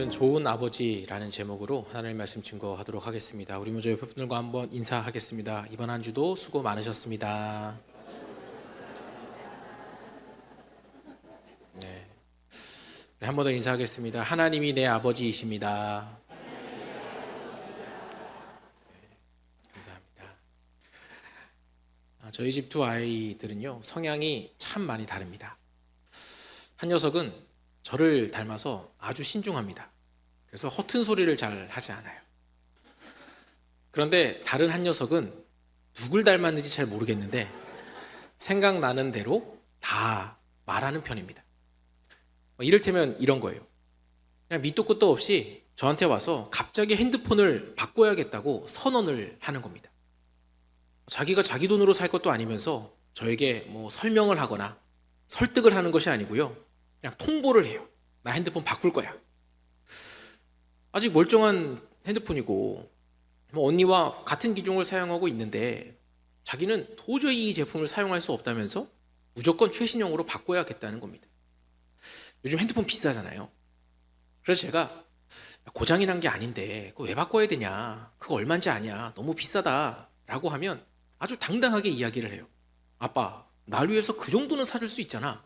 오늘은 좋은 아버지라는 제목으로 하나님의 말씀 증거하도록 하겠습니다. 우리 먼저 옆에 분들과 한번 인사하겠습니다. 이번 한 주도 수고 많으셨습니다. 네, 한 번 더 인사하겠습니다. 하나님이 내 아버지이십니다. 감사합니다. 저희 집 두 아이들은요, 성향이 참 많이 다릅니다. 한 녀석은 저를 닮아서 아주 신중합니다. 그래서 허튼 소리를 잘 하지 않아요. 그런데 다른 한 녀석은 누굴 닮았는지 잘 모르겠는데 생각나는 대로 다 말하는 편입니다. 이를테면 이런 거예요. 그냥 밑도 끝도 없이 저한테 와서 갑자기 핸드폰을 바꿔야겠다고 선언을 하는 겁니다. 자기가 자기 돈으로 살 것도 아니면서 저에게 설명을 하거나 설득을 하는 것이 아니고요, 그냥 통보를 해요. 나 핸드폰 바꿀 거야. 아직 멀쩡한 핸드폰이고 언니와 같은 기종을 사용하고 있는데 자기는 도저히 이 제품을 사용할 수 없다면서 무조건 최신형으로 바꿔야겠다는 겁니다. 요즘 핸드폰 비싸잖아요. 그래서 제가 고장이 난 게 아닌데 그거 왜 바꿔야 되냐, 그거 얼마인지 아냐, 너무 비싸다 라고 하면 아주 당당하게 이야기를 해요. 아빠, 날 위해서 그 정도는 사줄 수 있잖아.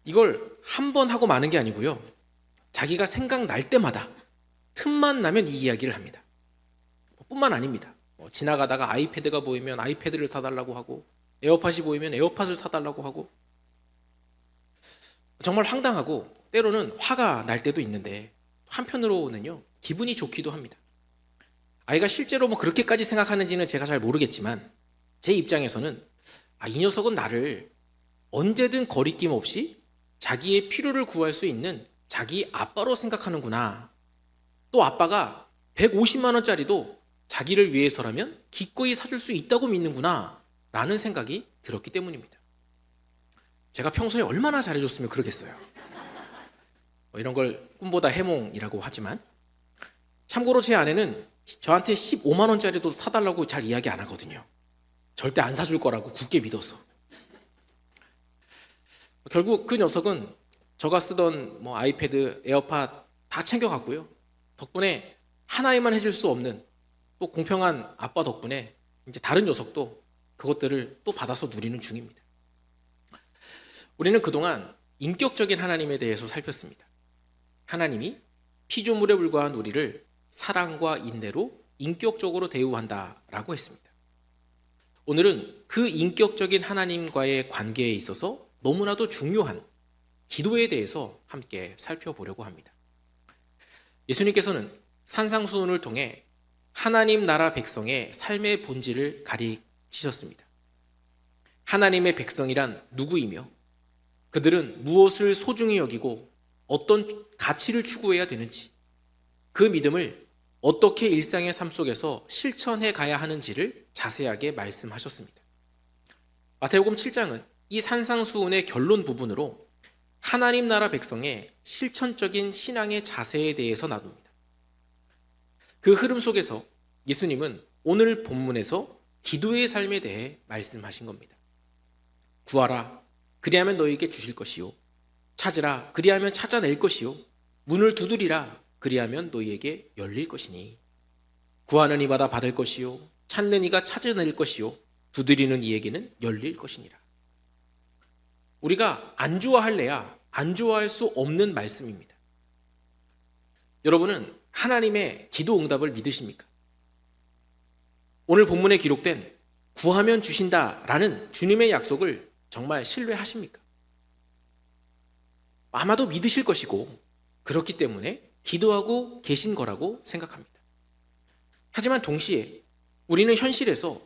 이걸 한 번 하고 마는 게 아니고요, 자기가 생각날 때마다 틈만 나면 이 이야기를 합니다. 뿐만 아닙니다. 지나가다가 아이패드가 보이면 아이패드를 사달라고 하고, 에어팟이 보이면 에어팟을 사달라고 하고, 정말 황당하고 때로는 화가 날 때도 있는데 한편으로는요, 기분이 좋기도 합니다. 아이가 실제로 그렇게까지 생각하는지는 제가 잘 모르겠지만 제 입장에서는 이 녀석은 나를 언제든 거리낌 없이 자기의 필요를 구할 수 있는 자기 아빠로 생각하는구나. 또 아빠가 150만 원짜리도 자기를 위해서라면 기꺼이 사줄 수 있다고 믿는구나 라는 생각이 들었기 때문입니다. 제가 평소에 얼마나 잘해줬으면 그러겠어요. 이런 걸 꿈보다 해몽이라고 하지만, 참고로 제 아내는 저한테 15만 원짜리도 사달라고 잘 이야기 안 하거든요. 절대 안 사줄 거라고 굳게 믿어서. 결국 그 녀석은 저가 쓰던 아이패드, 에어팟 다 챙겨갔고요. 덕분에 하나에만 해줄 수 없는 또 공평한 아빠 덕분에 이제 다른 녀석도 그것들을 또 받아서 누리는 중입니다. 우리는 그동안 인격적인 하나님에 대해서 살폈습니다. 하나님이 피조물에 불과한 우리를 사랑과 인내로 인격적으로 대우한다라고 했습니다. 오늘은 그 인격적인 하나님과의 관계에 있어서 너무나도 중요한 기도에 대해서 함께 살펴보려고 합니다. 예수님께서는 산상수훈을 통해 하나님 나라 백성의 삶의 본질을 가르치셨습니다. 하나님의 백성이란 누구이며 그들은 무엇을 소중히 여기고 어떤 가치를 추구해야 되는지, 그 믿음을 어떻게 일상의 삶 속에서 실천해 가야 하는지를 자세하게 말씀하셨습니다. 마태복음 7장은 이 산상수훈의 결론 부분으로 하나님 나라 백성의 실천적인 신앙의 자세에 대해서 나눕니다. 그 흐름 속에서 예수님은 오늘 본문에서 기도의 삶에 대해 말씀하신 겁니다. 구하라, 그리하면 너희에게 주실 것이요. 찾으라, 그리하면 찾아낼 것이요. 문을 두드리라, 그리하면 너희에게 열릴 것이니. 구하는 이마다 받을 것이요. 찾는 이가 찾아낼 것이요. 두드리는 이에게는 열릴 것이니라. 우리가 안 좋아할래야 안 좋아할 수 없는 말씀입니다. 여러분은 하나님의 기도 응답을 믿으십니까? 오늘 본문에 기록된 구하면 주신다라는 주님의 약속을 정말 신뢰하십니까? 아마도 믿으실 것이고 그렇기 때문에 기도하고 계신 거라고 생각합니다. 하지만 동시에 우리는 현실에서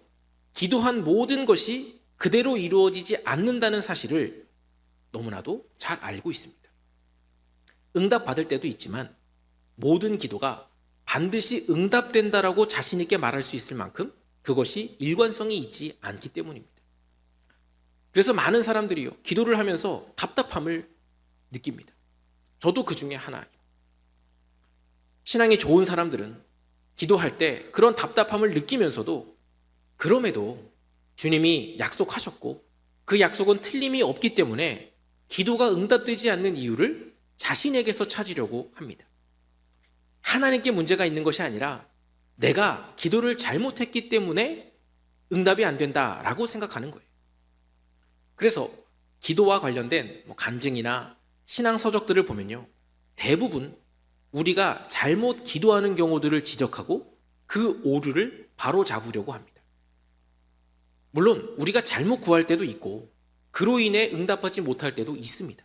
기도한 모든 것이 그대로 이루어지지 않는다는 사실을 너무나도 잘 알고 있습니다. 응답받을 때도 있지만 모든 기도가 반드시 응답된다라고 자신 있게 말할 수 있을 만큼 그것이 일관성이 있지 않기 때문입니다. 그래서 많은 사람들이요, 기도를 하면서 답답함을 느낍니다. 저도 그 중에 하나예요. 신앙이 좋은 사람들은 기도할 때 그런 답답함을 느끼면서도 그럼에도 주님이 약속하셨고 그 약속은 틀림이 없기 때문에 기도가 응답되지 않는 이유를 자신에게서 찾으려고 합니다. 하나님께 문제가 있는 것이 아니라 내가 기도를 잘못했기 때문에 응답이 안 된다라고 생각하는 거예요. 그래서 기도와 관련된 간증이나 신앙 서적들을 보면요, 대부분 우리가 잘못 기도하는 경우들을 지적하고 그 오류를 바로 잡으려고 합니다. 물론 우리가 잘못 구할 때도 있고 그로 인해 응답하지 못할 때도 있습니다.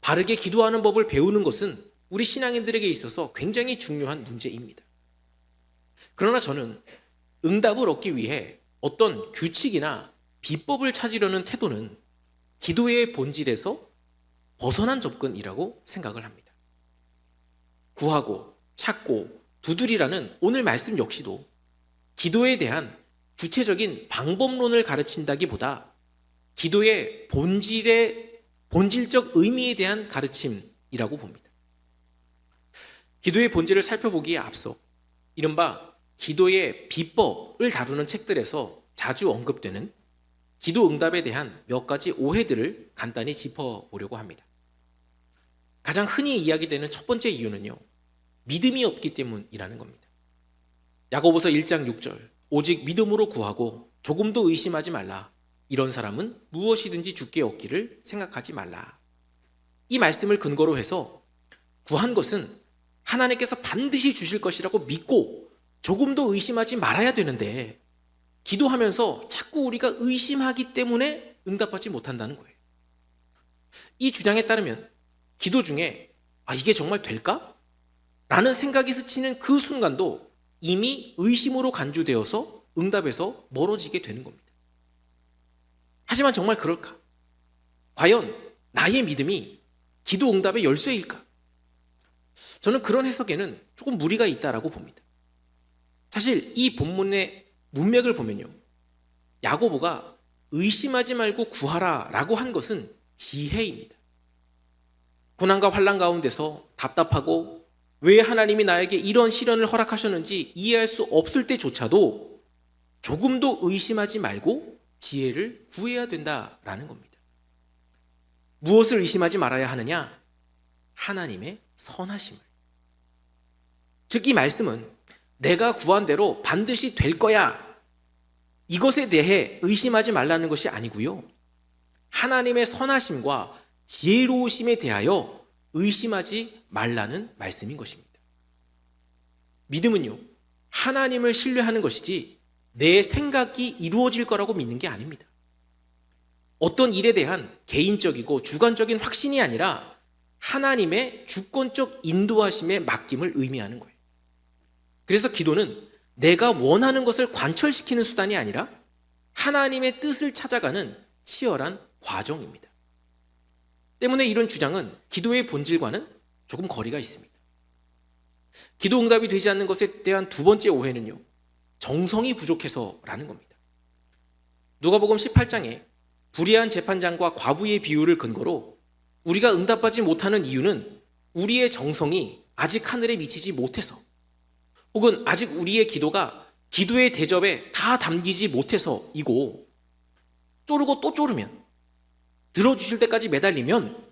바르게 기도하는 법을 배우는 것은 우리 신앙인들에게 있어서 굉장히 중요한 문제입니다. 그러나 저는 응답을 얻기 위해 어떤 규칙이나 비법을 찾으려는 태도는 기도의 본질에서 벗어난 접근이라고 생각을 합니다. 구하고 찾고 두드리라는 오늘 말씀 역시도 기도에 대한 구체적인 방법론을 가르친다기보다 기도의 본질적 의미에 대한 가르침이라고 봅니다. 기도의 본질을 살펴보기에 앞서 이른바 기도의 비법을 다루는 책들에서 자주 언급되는 기도 응답에 대한 몇 가지 오해들을 간단히 짚어보려고 합니다. 가장 흔히 이야기되는 첫 번째 이유는요, 믿음이 없기 때문이라는 겁니다. 야고보서 1장 6절, 오직 믿음으로 구하고 조금도 의심하지 말라. 이런 사람은 무엇이든지 주께 얻기를 생각하지 말라. 이 말씀을 근거로 해서 구한 것은 하나님께서 반드시 주실 것이라고 믿고 조금도 의심하지 말아야 되는데, 기도하면서 자꾸 우리가 의심하기 때문에 응답하지 못한다는 거예요. 이 주장에 따르면 기도 중에 이게 정말 될까? 라는 생각이 스치는 그 순간도 이미 의심으로 간주되어서 응답에서 멀어지게 되는 겁니다. 하지만 정말 그럴까? 과연 나의 믿음이 기도 응답의 열쇠일까? 저는 그런 해석에는 조금 무리가 있다라고 봅니다. 사실 이 본문의 문맥을 보면요, 야고보가 의심하지 말고 구하라 라고 한 것은 지혜입니다. 고난과 환난 가운데서 답답하고 왜 하나님이 나에게 이런 시련을 허락하셨는지 이해할 수 없을 때조차도 조금도 의심하지 말고 지혜를 구해야 된다라는 겁니다. 무엇을 의심하지 말아야 하느냐? 하나님의 선하심을. 즉 이 말씀은 내가 구한 대로 반드시 될 거야, 이것에 대해 의심하지 말라는 것이 아니고요, 하나님의 선하심과 지혜로우심에 대하여 의심하지 말라는 말씀인 것입니다. 믿음은요, 하나님을 신뢰하는 것이지 내 생각이 이루어질 거라고 믿는 게 아닙니다. 어떤 일에 대한 개인적이고 주관적인 확신이 아니라 하나님의 주권적 인도하심에 맡김을 의미하는 거예요. 그래서 기도는 내가 원하는 것을 관철시키는 수단이 아니라 하나님의 뜻을 찾아가는 치열한 과정입니다. 때문에 이런 주장은 기도의 본질과는 조금 거리가 있습니다. 기도 응답이 되지 않는 것에 대한 두 번째 오해는요, 정성이 부족해서라는 겁니다. 누가복음 18장에 불의한 재판장과 과부의 비유를 근거로 우리가 응답받지 못하는 이유는 우리의 정성이 아직 하늘에 미치지 못해서, 혹은 아직 우리의 기도가 기도의 대접에 다 담기지 못해서이고, 쪼르고 또 쪼르면, 들어주실 때까지 매달리면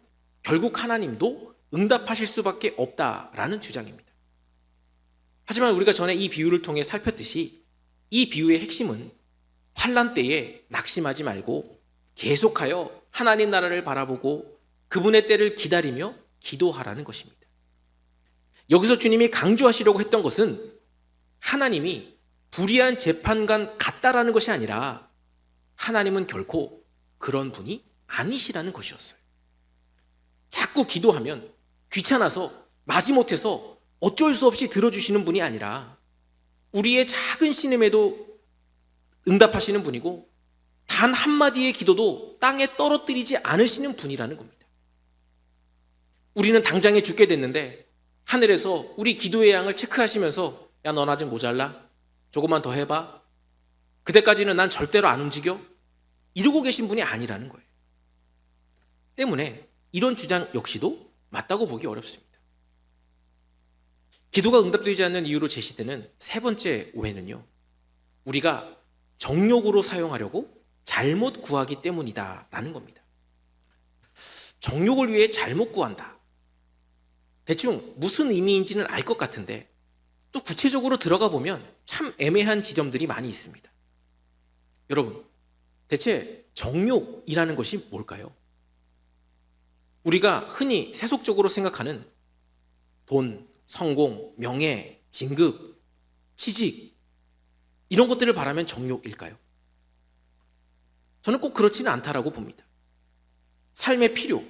결국 하나님도 응답하실 수밖에 없다라는 주장입니다. 하지만 우리가 전에 이 비유를 통해 살폈듯이 이 비유의 핵심은 환난 때에 낙심하지 말고 계속하여 하나님 나라를 바라보고 그분의 때를 기다리며 기도하라는 것입니다. 여기서 주님이 강조하시려고 했던 것은 하나님이 불의한 재판관 같다라는 것이 아니라 하나님은 결코 그런 분이 아니시라는 것이었어요. 자꾸 기도하면 귀찮아서 마지못해서 어쩔 수 없이 들어주시는 분이 아니라 우리의 작은 신음에도 응답하시는 분이고 단 한마디의 기도도 땅에 떨어뜨리지 않으시는 분이라는 겁니다. 우리는 당장에 죽게 됐는데 하늘에서 우리 기도의 양을 체크하시면서 야, 넌 아직 모자라? 조금만 더 해봐. 그때까지는 난 절대로 안 움직여. 이러고 계신 분이 아니라는 거예요. 때문에 이런 주장 역시도 맞다고 보기 어렵습니다. 기도가 응답되지 않는 이유로 제시되는 세 번째 오해는요, 우리가 정욕으로 사용하려고 잘못 구하기 때문이다라는 겁니다. 정욕을 위해 잘못 구한다, 대충 무슨 의미인지는 알 것 같은데 또 구체적으로 들어가 보면 참 애매한 지점들이 많이 있습니다. 여러분, 대체 정욕이라는 것이 뭘까요? 우리가 흔히 세속적으로 생각하는 돈, 성공, 명예, 진급, 취직 이런 것들을 바라면 정욕일까요? 저는 꼭 그렇지는 않다라고 봅니다. 삶의 필요,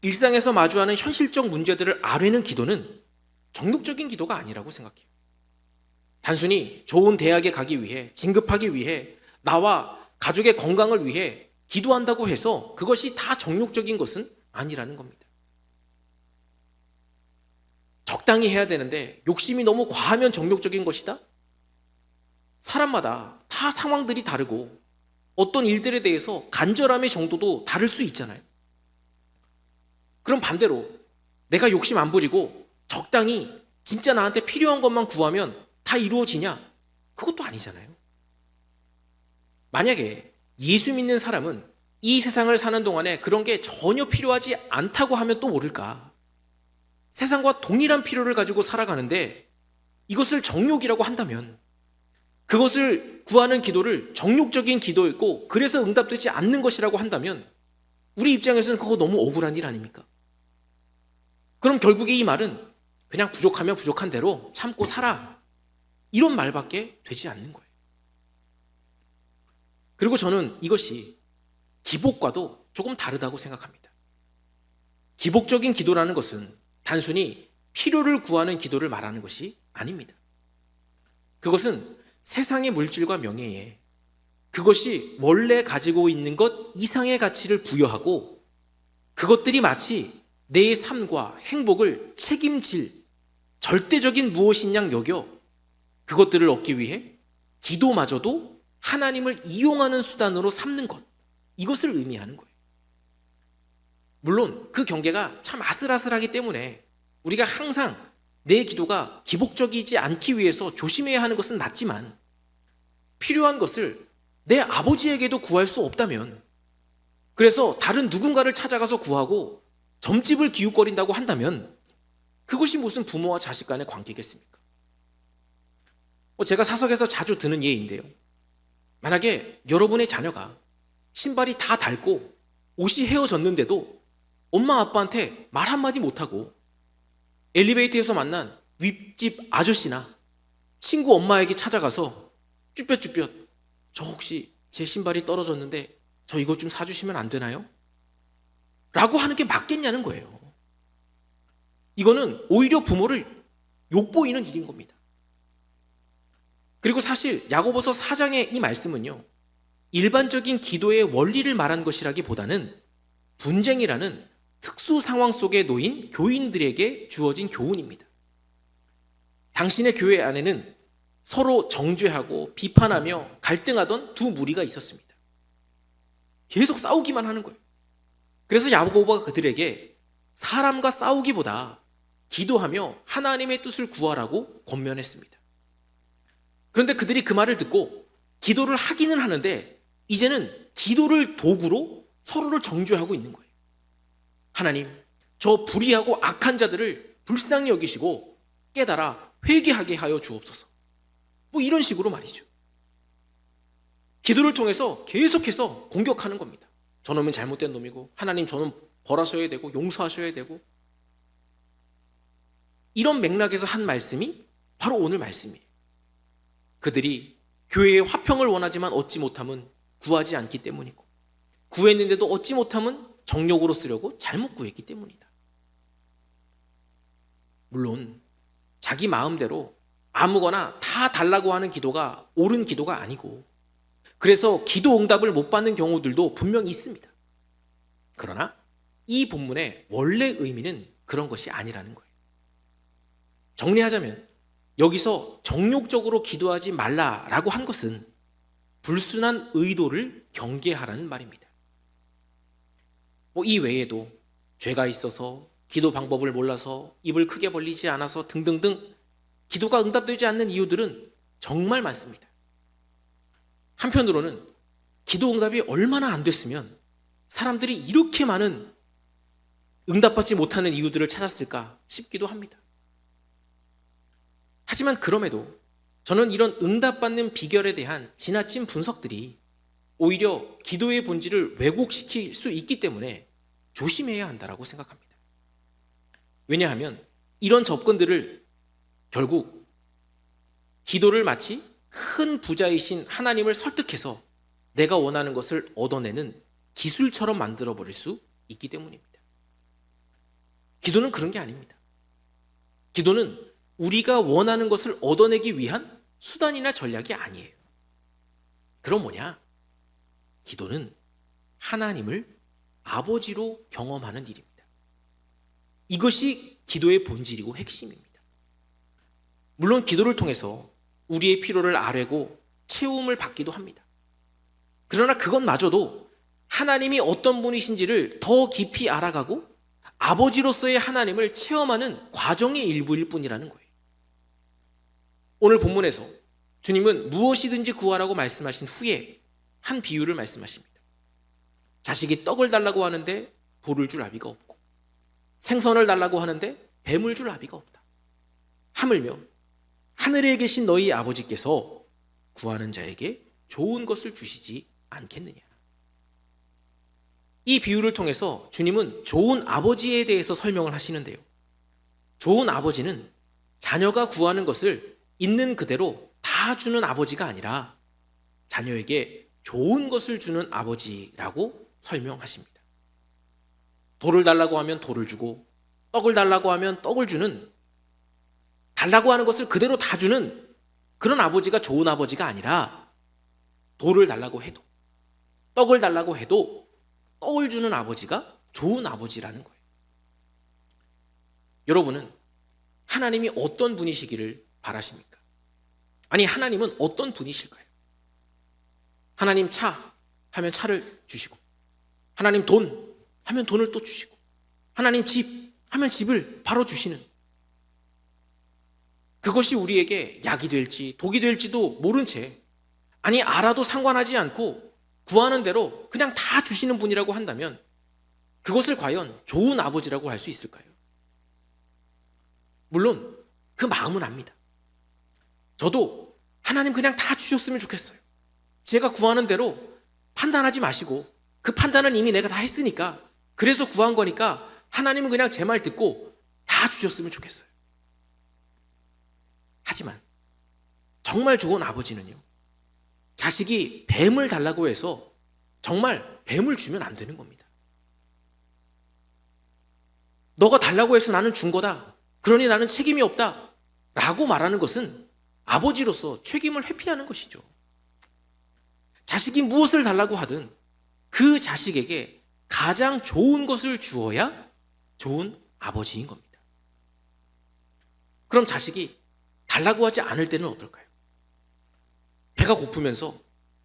일상에서 마주하는 현실적 문제들을 아뢰는 기도는 정욕적인 기도가 아니라고 생각해요. 단순히 좋은 대학에 가기 위해, 진급하기 위해, 나와 가족의 건강을 위해 기도한다고 해서 그것이 다 정욕적인 것은 아니라는 겁니다. 적당히 해야 되는데 욕심이 너무 과하면 정욕적인 것이다? 사람마다 다 상황들이 다르고 어떤 일들에 대해서 간절함의 정도도 다를 수 있잖아요. 그럼 반대로 내가 욕심 안 부리고 적당히 진짜 나한테 필요한 것만 구하면 다 이루어지냐? 그것도 아니잖아요. 만약에 예수 믿는 사람은 이 세상을 사는 동안에 그런 게 전혀 필요하지 않다고 하면 또 모를까? 세상과 동일한 필요를 가지고 살아가는데 이것을 정욕이라고 한다면 그것을 구하는 기도를 정욕적인 기도였고 그래서 응답되지 않는 것이라고 한다면 우리 입장에서는 그거 너무 억울한 일 아닙니까? 그럼 결국에 이 말은 그냥 부족하면 부족한 대로 참고 살아 이런 말밖에 되지 않는 거예요. 그리고 저는 이것이 기복과도 조금 다르다고 생각합니다. 기복적인 기도라는 것은 단순히 필요를 구하는 기도를 말하는 것이 아닙니다. 그것은 세상의 물질과 명예에 그것이 원래 가지고 있는 것 이상의 가치를 부여하고 그것들이 마치 내 삶과 행복을 책임질 절대적인 무엇인 양 여겨 그것들을 얻기 위해 기도마저도 하나님을 이용하는 수단으로 삼는 것, 이것을 의미하는 거예요. 물론 그 경계가 참 아슬아슬하기 때문에 우리가 항상 내 기도가 기복적이지 않기 위해서 조심해야 하는 것은 맞지만 필요한 것을 내 아버지에게도 구할 수 없다면 그래서 다른 누군가를 찾아가서 구하고 점집을 기웃거린다고 한다면 그것이 무슨 부모와 자식 간의 관계겠습니까? 제가 사석에서 자주 드는 예인데요. 만약에 여러분의 자녀가 신발이 다 닳고 옷이 헤어졌는데도 엄마 아빠한테 말 한마디 못하고 엘리베이터에서 만난 윗집 아저씨나 친구 엄마에게 찾아가서 쭈뼛쭈뼛 저 혹시 제 신발이 떨어졌는데 저 이것 좀 사주시면 안 되나요? 라고 하는 게 맞겠냐는 거예요. 이거는 오히려 부모를 욕보이는 일인 겁니다. 그리고 사실 야고보서 4장의 이 말씀은요, 일반적인 기도의 원리를 말한 것이라기보다는 분쟁이라는 특수 상황 속에 놓인 교인들에게 주어진 교훈입니다. 당신의 교회 안에는 서로 정죄하고 비판하며 갈등하던 두 무리가 있었습니다. 계속 싸우기만 하는 거예요. 그래서 야고보가 그들에게 사람과 싸우기보다 기도하며 하나님의 뜻을 구하라고 권면했습니다. 그런데 그들이 그 말을 듣고 기도를 하기는 하는데 이제는 기도를 도구로 서로를 정죄하고 있는 거예요. 하나님, 저 불의하고 악한 자들을 불쌍히 여기시고 깨달아 회개하게 하여 주옵소서. 뭐 이런 식으로 말이죠. 기도를 통해서 계속해서 공격하는 겁니다. 저놈은 잘못된 놈이고 하나님 저놈 벌하셔야 되고 용서하셔야 되고 이런 맥락에서 한 말씀이 바로 오늘 말씀이에요. 그들이 교회의 화평을 원하지만 얻지 못함은 구하지 않기 때문이고 구했는데도 얻지 못함은 정욕으로 쓰려고 잘못 구했기 때문이다. 물론 자기 마음대로 아무거나 다 달라고 하는 기도가 옳은 기도가 아니고 그래서 기도 응답을 못 받는 경우들도 분명히 있습니다. 그러나 이 본문의 원래 의미는 그런 것이 아니라는 거예요. 정리하자면 여기서 정욕적으로 기도하지 말라라고 한 것은 불순한 의도를 경계하라는 말입니다. 이 외에도 죄가 있어서 기도 방법을 몰라서 입을 크게 벌리지 않아서 등등등 기도가 응답되지 않는 이유들은 정말 많습니다. 한편으로는 기도 응답이 얼마나 안 됐으면 사람들이 이렇게 많은 응답받지 못하는 이유들을 찾았을까 싶기도 합니다. 하지만 그럼에도 저는 이런 응답받는 비결에 대한 지나친 분석들이 오히려 기도의 본질을 왜곡시킬 수 있기 때문에 조심해야 한다고 생각합니다. 왜냐하면 이런 접근들을 결국 기도를 마치 큰 부자이신 하나님을 설득해서 내가 원하는 것을 얻어내는 기술처럼 만들어버릴 수 있기 때문입니다. 기도는 그런 게 아닙니다. 기도는 우리가 원하는 것을 얻어내기 위한 수단이나 전략이 아니에요. 그럼 뭐냐? 기도는 하나님을 아버지로 경험하는 일입니다. 이것이 기도의 본질이고 핵심입니다. 물론 기도를 통해서 우리의 필요를 아뢰고 채움을 받기도 합니다. 그러나 그것마저도 하나님이 어떤 분이신지를 더 깊이 알아가고 아버지로서의 하나님을 체험하는 과정의 일부일 뿐이라는 거예요. 오늘 본문에서 주님은 무엇이든지 구하라고 말씀하신 후에 한 비유를 말씀하십니다. 자식이 떡을 달라고 하는데 돌을 줄 아비가 없고 생선을 달라고 하는데 뱀을 줄 아비가 없다. 하물며 하늘에 계신 너희 아버지께서 구하는 자에게 좋은 것을 주시지 않겠느냐. 이 비유를 통해서 주님은 좋은 아버지에 대해서 설명을 하시는데요. 좋은 아버지는 자녀가 구하는 것을 있는 그대로 다 주는 아버지가 아니라 자녀에게 좋은 것을 주는 아버지라고 설명하십니다. 돌을 달라고 하면 돌을 주고 떡을 달라고 하면 떡을 주는, 달라고 하는 것을 그대로 다 주는 그런 아버지가 좋은 아버지가 아니라 돌을 달라고 해도 떡을 달라고 해도 떡을 주는 아버지가 좋은 아버지라는 거예요. 여러분은 하나님이 어떤 분이시기를 바라십니까? 아니, 하나님은 어떤 분이실까요? 하나님 차 하면 차를 주시고, 하나님 돈 하면 돈을 또 주시고, 하나님 집 하면 집을 바로 주시는, 그것이 우리에게 약이 될지 독이 될지도 모른 채, 아니 알아도 상관하지 않고 구하는 대로 그냥 다 주시는 분이라고 한다면 그것을 과연 좋은 아버지라고 할 수 있을까요? 물론 그 마음은 압니다. 저도 하나님 그냥 다 주셨으면 좋겠어요. 제가 구하는 대로 판단하지 마시고, 그 판단은 이미 내가 다 했으니까, 그래서 구한 거니까 하나님은 그냥 제 말 듣고 다 주셨으면 좋겠어요. 하지만 정말 좋은 아버지는요, 자식이 뱀을 달라고 해서 정말 뱀을 주면 안 되는 겁니다. 너가 달라고 해서 나는 준 거다, 그러니 나는 책임이 없다 라고 말하는 것은 아버지로서 책임을 회피하는 것이죠. 자식이 무엇을 달라고 하든 그 자식에게 가장 좋은 것을 주어야 좋은 아버지인 겁니다. 그럼 자식이 달라고 하지 않을 때는 어떨까요? 배가 고프면서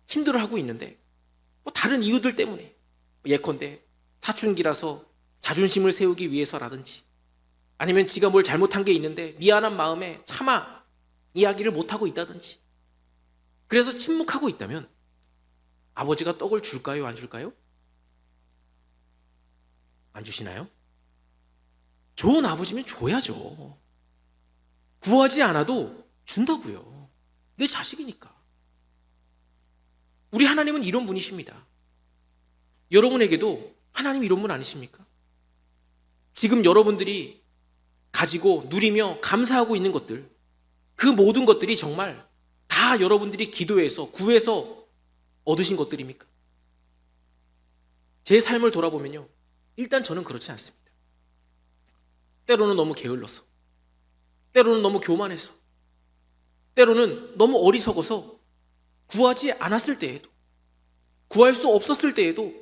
힘들어하고 있는데 다른 이유들 때문에, 예컨대 사춘기라서 자존심을 세우기 위해서라든지, 아니면 지가 뭘 잘못한 게 있는데 미안한 마음에 차마 이야기를 못하고 있다든지, 그래서 침묵하고 있다면 아버지가 떡을 줄까요? 안 줄까요? 안 주시나요? 좋은 아버지면 줘야죠. 구하지 않아도 준다고요. 내 자식이니까. 우리 하나님은 이런 분이십니다. 여러분에게도 하나님 이런 분 아니십니까? 지금 여러분들이 가지고 누리며 감사하고 있는 것들, 그 모든 것들이 정말 다 여러분들이 기도해서 구해서 얻으신 것들입니까? 제 삶을 돌아보면요, 일단 저는 그렇지 않습니다. 때로는 너무 게을러서, 때로는 너무 교만해서, 때로는 너무 어리석어서 구하지 않았을 때에도, 구할 수 없었을 때에도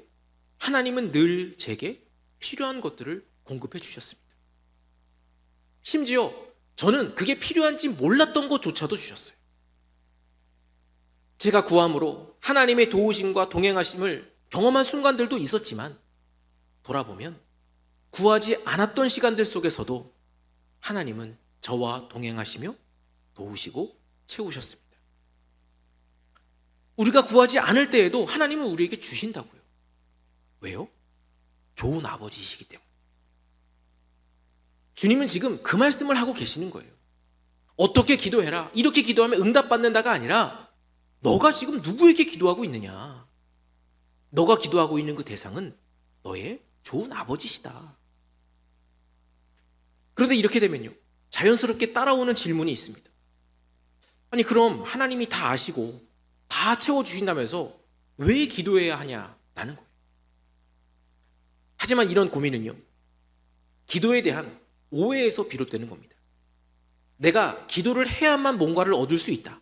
하나님은 늘 제게 필요한 것들을 공급해 주셨습니다. 심지어 저는 그게 필요한지 몰랐던 것조차도 주셨어요. 제가 구함으로 하나님의 도우심과 동행하심을 경험한 순간들도 있었지만, 돌아보면 구하지 않았던 시간들 속에서도 하나님은 저와 동행하시며 도우시고 채우셨습니다. 우리가 구하지 않을 때에도 하나님은 우리에게 주신다고요. 왜요? 좋은 아버지이시기 때문에. 주님은 지금 그 말씀을 하고 계시는 거예요. 어떻게 기도해라. 이렇게 기도하면 응답받는다가 아니라 너가 지금 누구에게 기도하고 있느냐. 너가 기도하고 있는 그 대상은 너의 좋은 아버지시다. 그런데 이렇게 되면요, 자연스럽게 따라오는 질문이 있습니다. 아니 그럼 하나님이 다 아시고 다 채워주신다면서 왜 기도해야 하냐라는 거예요. 하지만 이런 고민은요, 기도에 대한 오해에서 비롯되는 겁니다. 내가 기도를 해야만 뭔가를 얻을 수 있다.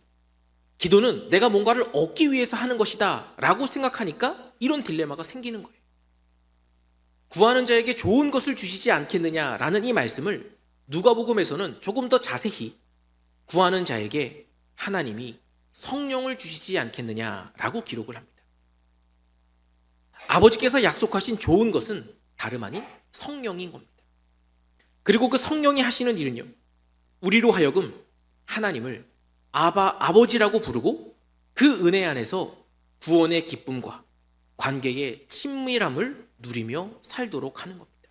기도는 내가 뭔가를 얻기 위해서 하는 것이다 라고 생각하니까 이런 딜레마가 생기는 거예요. 구하는 자에게 좋은 것을 주시지 않겠느냐라는 이 말씀을 누가복음에서는 조금 더 자세히 구하는 자에게 하나님이 성령을 주시지 않겠느냐라고 기록을 합니다. 아버지께서 약속하신 좋은 것은 다름 아닌 성령인 겁니다. 그리고 그 성령이 하시는 일은요, 우리로 하여금 하나님을 아버지라고 부르고 그 은혜 안에서 구원의 기쁨과 관계의 친밀함을 누리며 살도록 하는 겁니다.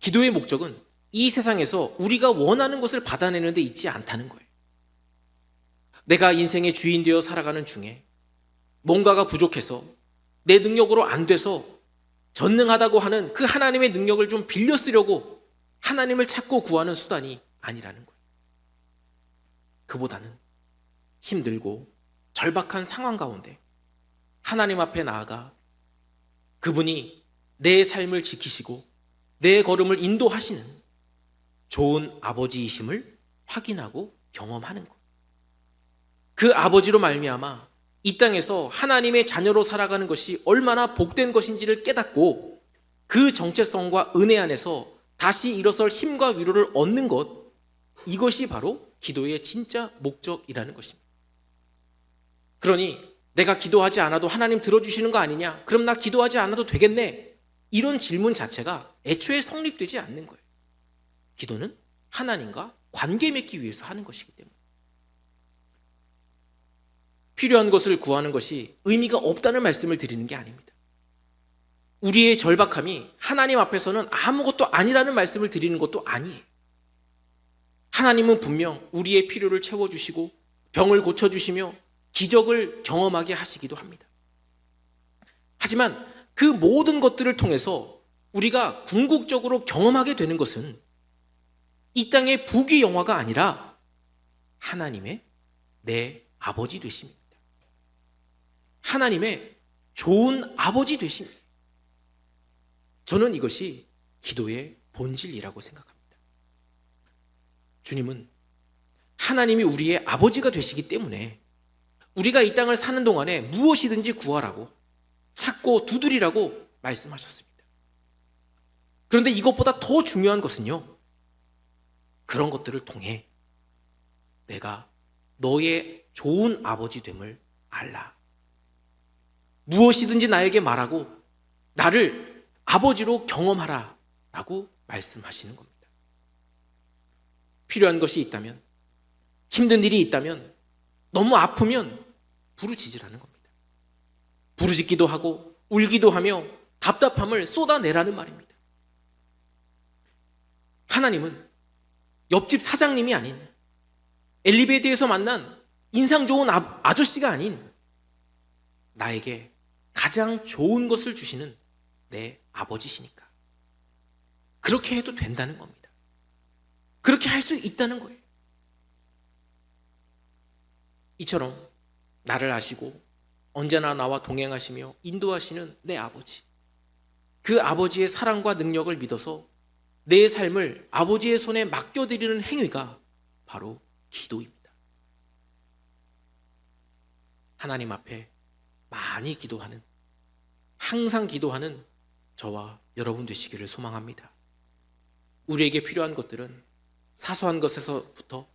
기도의 목적은 이 세상에서 우리가 원하는 것을 받아내는 데 있지 않다는 거예요. 내가 인생의 주인 되어 살아가는 중에 뭔가가 부족해서 내 능력으로 안 돼서 전능하다고 하는 그 하나님의 능력을 좀 빌려 쓰려고 하나님을 찾고 구하는 수단이 아니라는 거예요. 그보다는 힘들고 절박한 상황 가운데 하나님 앞에 나아가 그분이 내 삶을 지키시고 내 걸음을 인도하시는 좋은 아버지이심을 확인하고 경험하는 것. 그 아버지로 말미암아 이 땅에서 하나님의 자녀로 살아가는 것이 얼마나 복된 것인지를 깨닫고 그 정체성과 은혜 안에서 다시 일어설 힘과 위로를 얻는 것, 이것이 바로 기도의 진짜 목적이라는 것입니다. 그러니 내가 기도하지 않아도 하나님 들어주시는 거 아니냐? 그럼 나 기도하지 않아도 되겠네? 이런 질문 자체가 애초에 성립되지 않는 거예요. 기도는 하나님과 관계 맺기 위해서 하는 것이기 때문에. 필요한 것을 구하는 것이 의미가 없다는 말씀을 드리는 게 아닙니다. 우리의 절박함이 하나님 앞에서는 아무것도 아니라는 말씀을 드리는 것도 아니에요. 하나님은 분명 우리의 필요를 채워주시고 병을 고쳐주시며 기적을 경험하게 하시기도 합니다. 하지만 그 모든 것들을 통해서 우리가 궁극적으로 경험하게 되는 것은 이 땅의 부귀영화가 아니라 하나님의 내 아버지 되십니다. 하나님의 좋은 아버지 되십니다. 저는 이것이 기도의 본질이라고 생각합니다. 주님은 하나님이 우리의 아버지가 되시기 때문에 우리가 이 땅을 사는 동안에 무엇이든지 구하라고, 찾고 두드리라고 말씀하셨습니다. 그런데 이것보다 더 중요한 것은요, 그런 것들을 통해 내가 너의 좋은 아버지 됨을 알라. 무엇이든지 나에게 말하고 나를 아버지로 경험하라 라고 말씀하시는 겁니다. 필요한 것이 있다면, 힘든 일이 있다면, 너무 아프면 부르짖으라는 겁니다. 부르짖기도 하고 울기도 하며 답답함을 쏟아내라는 말입니다. 하나님은 옆집 사장님이 아닌, 엘리베이터에서 만난 인상 좋은 아저씨가 아닌 나에게 가장 좋은 것을 주시는 내 아버지시니까 그렇게 해도 된다는 겁니다. 그렇게 할 수 있다는 거예요. 이처럼 나를 아시고 언제나 나와 동행하시며 인도하시는 내 아버지, 그 아버지의 사랑과 능력을 믿어서 내 삶을 아버지의 손에 맡겨드리는 행위가 바로 기도입니다. 하나님 앞에 많이 기도하는, 항상 기도하는 저와 여러분 되시기를 소망합니다. 우리에게 필요한 것들은 사소한 것에서부터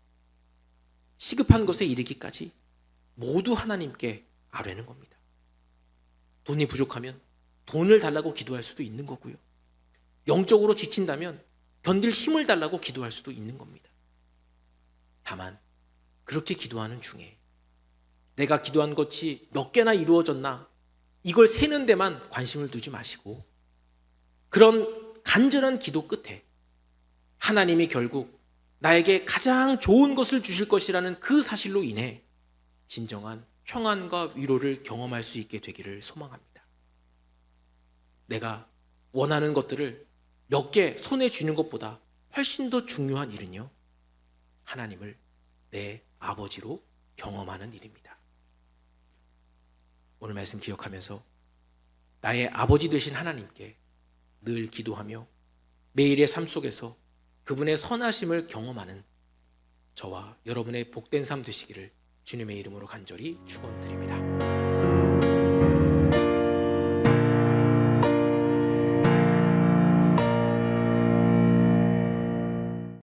시급한 것에 이르기까지 모두 하나님께 아뢰는 겁니다. 돈이 부족하면 돈을 달라고 기도할 수도 있는 거고요. 영적으로 지친다면 견딜 힘을 달라고 기도할 수도 있는 겁니다. 다만 그렇게 기도하는 중에 내가 기도한 것이 몇 개나 이루어졌나, 이걸 세는 데만 관심을 두지 마시고 그런 간절한 기도 끝에 하나님이 결국 나에게 가장 좋은 것을 주실 것이라는 그 사실로 인해 진정한 평안과 위로를 경험할 수 있게 되기를 소망합니다. 내가 원하는 것들을 몇 개 손에 쥐는 것보다 훨씬 더 중요한 일은요, 하나님을 내 아버지로 경험하는 일입니다. 오늘 말씀 기억하면서 나의 아버지 되신 하나님께 늘 기도하며 매일의 삶 속에서 그분의 선하심을 경험하는 저와 여러분의 복된 삶 되시기를 주님의 이름으로 간절히 축원드립니다.